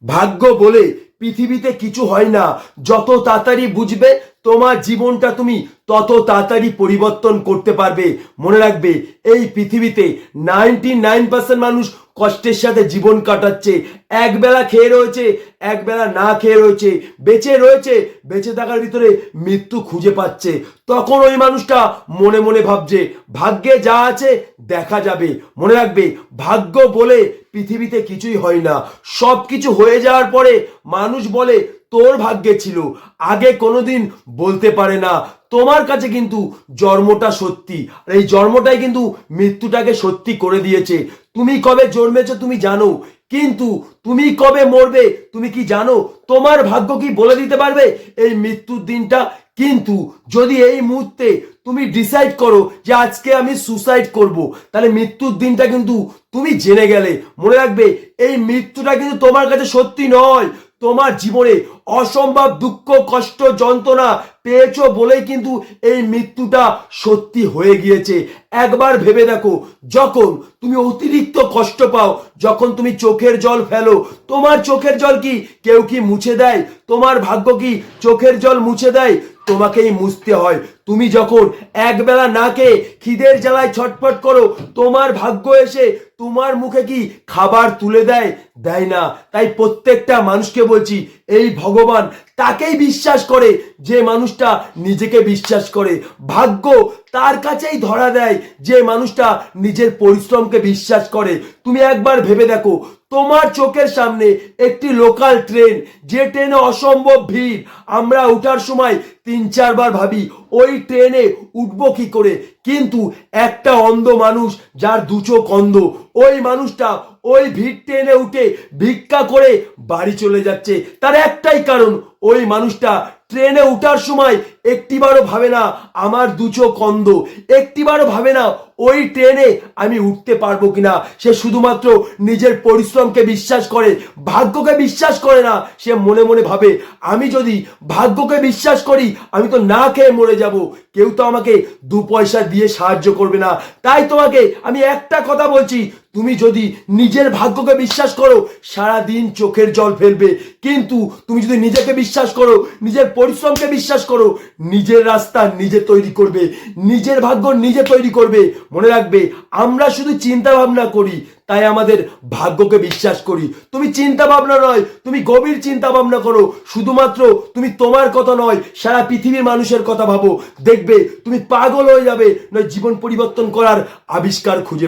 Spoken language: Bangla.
ভাগ্য বলে পৃথিবীতে কিছু হয় না। যত তাড়াতাড়ি বুঝবে তোমার জীবনটা তুমি তত তাড়াতাড়ি পরিবর্তন করতে পারবে। মনে রাখবে, এই পৃথিবীতে 99% মানুষ কষ্টের সাথে জীবন কাটাচ্ছে। একবেলা খেয়ে রয়েছে, একবেলা না খেয়ে রয়েছে, বেঁচে রয়েছে, বেঁচে থাকার ভিতরে মৃত্যু খুঁজে পাচ্ছে। তখন ওই মানুষটা মনে মনে ভাবছে ভাগ্যে যা আছে দেখা যাবে। মনে রাখবে, ভাগ্য বলে পৃথিবীতে কিছুই হয় না। সব কিছু হয়ে যাওয়ার পরে মানুষ বলে তোর ভাগ্যে ছিল, আগে কোনোদিন বলতে পারে না। তোমার কাছে কিন্তু জন্মটা সত্যি, আর এই জন্মটাই কিন্তু মৃত্যুটাকে সত্যি করে দিয়েছে। তুমি কবে জন্মেছো তুমি জানো, কিন্তু তুমি কবে মরবে তুমি কি জানো? তোমার ভাগ্য কি বলে দিতে পারবে এই মৃত্যুর দিনটা? কিন্তু যদি এই মুহূর্তে তুমি ডিসাইড করো যে আজকে আমি সুসাইড করব, তাহলে মৃত্যুর দিনটা কিন্তু তুমি জেনে গেলে। মনে রাখবে, এই মৃত্যুটা কিন্তু তোমার কাছে সত্যি নয়। তোমার জীবনে অসম্ভব দুঃখ কষ্ট যন্ত্রণা পেয়েছো বলেই কিন্তু এই মৃত্যুটা সত্যি হয়ে গিয়েছে। একবার ভেবে দেখো, যখন তুমি অতিরিক্ত কষ্ট পাও, যখন তুমি চোখের জল ফেলো, তোমার চোখের জল কি কেউ কি মুছে দেয়? তোমার ভাগ্য কি চোখের জল মুছে দেয়? তোমাকেই মুছতে হয়। তুমি যখন একবেলা না খেয়ে খিদের জ্বালায় ছটফট করো, তোমার ভাগ্য এসে তোমার মুখে কি খাবার তুলে দেয়? দেয় না। তাই প্রত্যেকটা মানুষকে বলছি, এই ভগবান তাকেই বিশ্বাস করে যে মানুষটা নিজেকে বিশ্বাস করে। ভাগ্য তার কাছেই ধরা দেয় যে মানুষটা নিজের পরিশ্রমকে বিশ্বাস করে। তুমি একবার ভেবে দেখো, তোমার চোখের সামনে একটি লোকাল ট্রেন, যে ট্রেনে অসম্ভব ভিড়, আমরা ওঠার সময় 3-4 বার ভাবি ওই ট্রেনে উঠবো কি করে। কিন্তু একটা অন্ধ মানুষ, যার দু চোখ অন্ধ, ওই মানুষটা ওই ভিড় ট্রেনে উঠে ভিক্ষা করে বাড়ি চলে যাচ্ছে। তার একটাই কারণ, ওই মানুষটা ট্রেনে উঠার সময় একটিবারও ভাবে না আমার দু চোখ অন্ধ, একটিবারও ভাবে না ওই ট্রেনে আমি উঠতে পারবো কিনা। সে শুধুমাত্র নিজের পরিশ্রমকে বিশ্বাস করে, ভাগ্যকে বিশ্বাস করে না। সে মনে মনে ভাবে আমি যদি ভাগ্যকে বিশ্বাস করি আমি তো না খেয়ে মরে যাব, কেউ তো আমাকে 2 পয়সা দিয়ে সাহায্য করবে না। তাই তোমাকে আমি একটা কথা বলছি, তুমি যদি নিজের ভাগ্যকে বিশ্বাস করো সারা দিন চোখের জল ফেলবে, কিন্তু তুমি যদি নিজেকে বিশ্বাস করো, নিজের পরিশ্রমকে বিশ্বাস করো, নিজের রাস্তা নিজে তৈরি করবে, নিজের ভাগ্য নিজে তৈরি করবে। মনে রাখবে, আমরা শুধু চিন্তা ভাবনা করি, তাই আমাদের ভাগ্যকে বিশ্বাস করি। তুমি চিন্তা ভাবনা নয়, তুমি গভীর চিন্তা ভাবনা করো। শুধুমাত্র তুমি তোমার কথা নয়, সারা পৃথিবীর মানুষের কথা ভাবো। দেখবে তুমি পাগল হয়ে যাবে, নয় জীবন পরিবর্তন করার আবিষ্কার খুঁজে